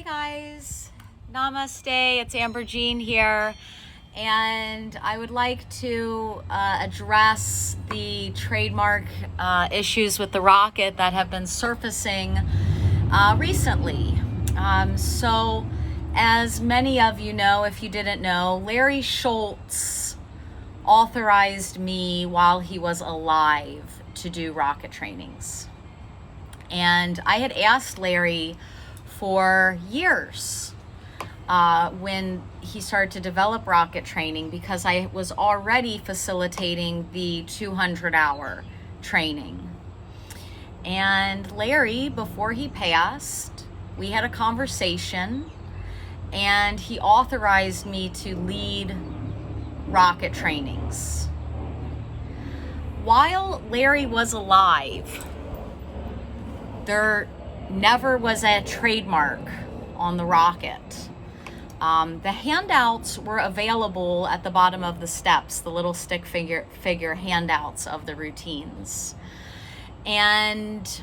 guys, namaste, it's Amber Jean here, and I would like to address the trademark issues with the rocket that have been surfacing recently. So as many of you know, if you didn't know, Larry Schultz authorized me while he was alive to do rocket trainings. And I had asked Larry for years when he started to develop rocket training, because I was already facilitating the 200-hour training. And Larry, before he passed, we had a conversation and he authorized me to lead rocket trainings. While Larry was alive, there never was a trademark on the rocket. The handouts were available at the bottom of the steps, the little stick figure handouts of the routines. And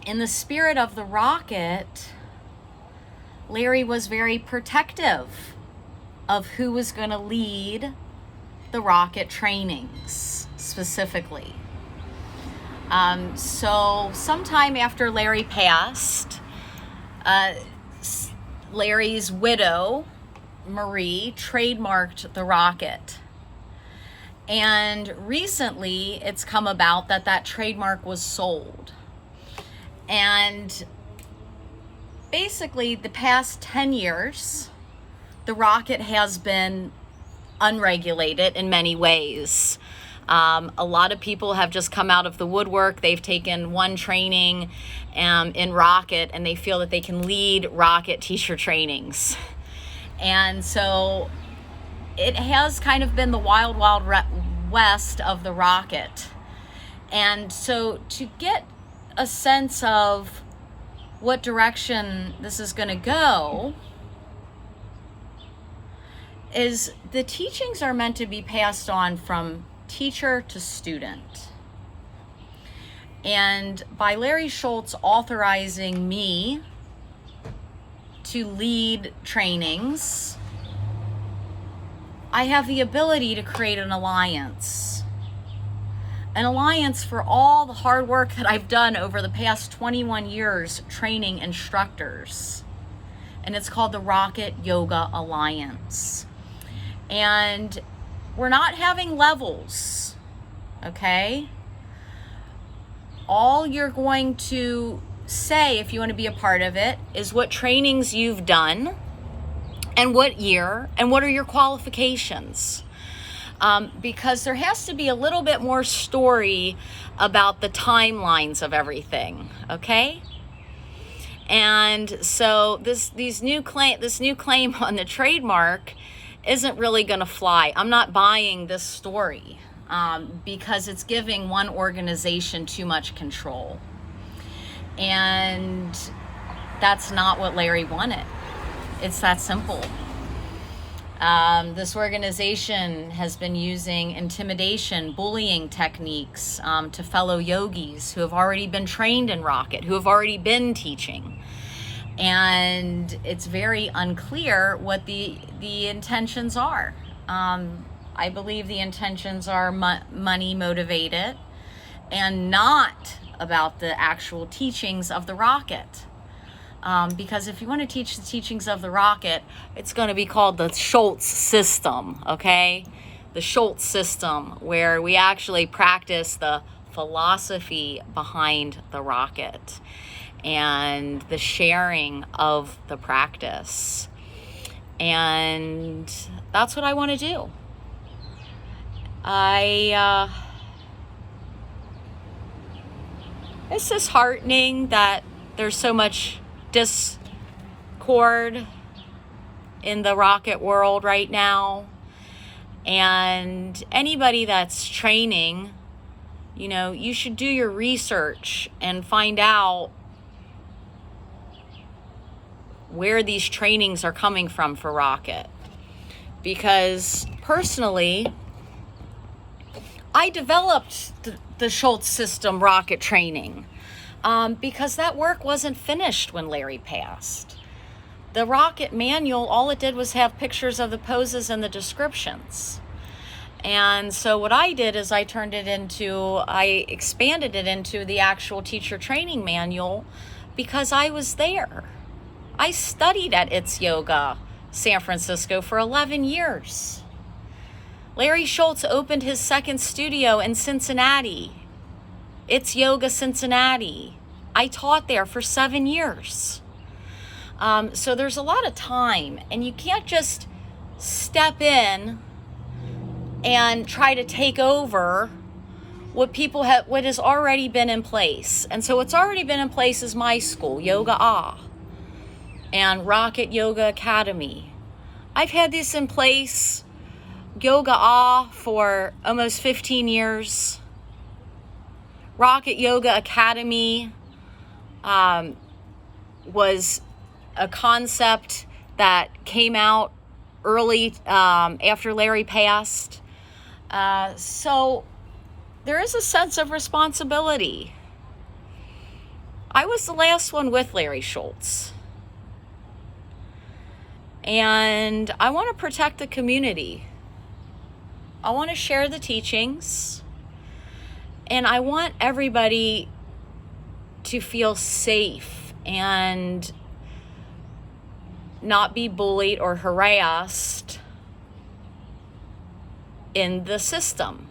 in the spirit of the rocket, Larry was very protective of who was going to lead the rocket trainings specifically. So sometime after Larry passed, Larry's widow, Marie, trademarked the rocket. And recently it's come about that that trademark was sold. And basically the past 10 years, the rocket has been unregulated in many ways. A lot of people have just come out of the woodwork. They've taken one training in rocket and they feel that they can lead rocket teacher trainings. And so it has kind of been the wild, wild west of the rocket. And so to get a sense of what direction this is going to go, is the teachings are meant to be passed on from teacher to student. And by Larry Schultz authorizing me to lead trainings, I have the ability to create an alliance for all the hard work that I've done over the past 21 years training instructors. And it's called the Rocket Yoga Alliance. And we're not having levels, okay? All you're going to say, if you want to be a part of it, is what trainings you've done and what year and what are your qualifications. Because there has to be a little bit more story about the timelines of everything, okay? And so this new claim on the trademark isn't really going to fly. I'm not buying this story because it's giving one organization too much control. And that's not what Larry wanted. It's that simple. This organization has been using intimidation, bullying techniques to fellow yogis who have already been trained in rocket, who have already been teaching. And it's very unclear what the intentions are. I believe the intentions are money motivated and not about the actual teachings of the rocket. Because if you want to teach the teachings of the rocket, it's going to be called the Schultz system, okay? The Schultz system, where we actually practice the philosophy behind the rocket and the sharing of the practice. And that's what I want to do. It's disheartening that there's so much discord in the rocket world right now. And anybody that's training, you know, you should do your research and find out where these trainings are coming from for rocket. Because personally, I developed the Schultz system rocket training because that work wasn't finished when Larry passed. the Rocket manual, all it did was have pictures of the poses and the descriptions. And so what I did is I expanded it into the actual teacher training manual because I was there. I studied at It's Yoga San Francisco for 11 years. Larry Schultz opened his second studio in Cincinnati. It's Yoga Cincinnati. I taught there for 7 years. So there's a lot of time, and you can't just step in and try to take over what has already been in place. And so what's already been in place is my school, Yoga Ah, and Rocket Yoga Academy. I've had this in place, Yoga Ah, for almost 15 years. Rocket Yoga Academy was a concept that came out early after Larry passed. So there is a sense of responsibility. I was the last one with Larry Schultz. And I want to protect the community. I want to share the teachings. And I want everybody to feel safe and not be bullied or harassed in the system.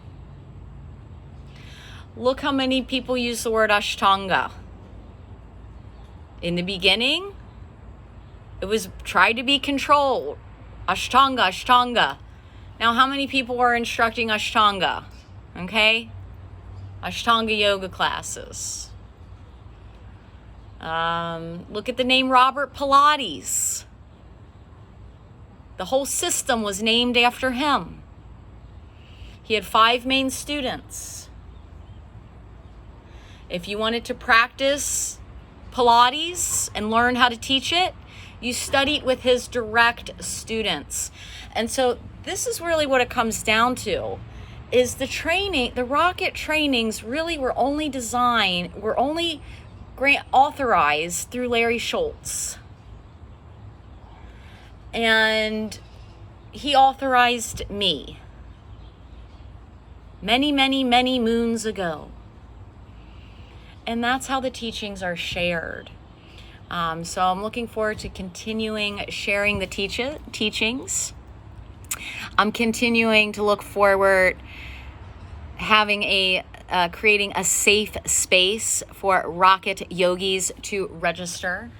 Look how many people use the word Ashtanga. In the beginning, it was tried to be controlled. Ashtanga, Ashtanga. Now, how many people are instructing Ashtanga? Okay? Ashtanga yoga classes. Look at the name Robert Pilates. The whole system was named after him. He had 5 main students. If you wanted to practice Pilates and learn how to teach it, you studied with his direct students. And so this is really what it comes down to, is the training, the Rocket trainings really were only authorized through Larry Schultz. And he authorized me many, many, many moons ago. And that's how the teachings are shared. So I'm looking forward to continuing sharing the teachings. I'm continuing to look forward having creating a safe space for Rocket yogis to register,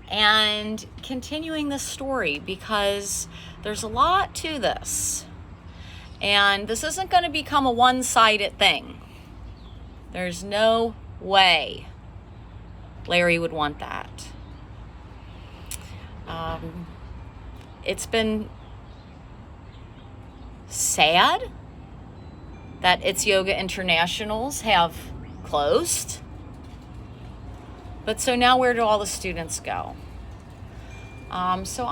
and continuing this story because there's a lot to this. And this isn't going to become a one-sided thing. There's no way Larry would want that. It's been sad that It's Yoga Internationals have closed. But so now where do all the students go? So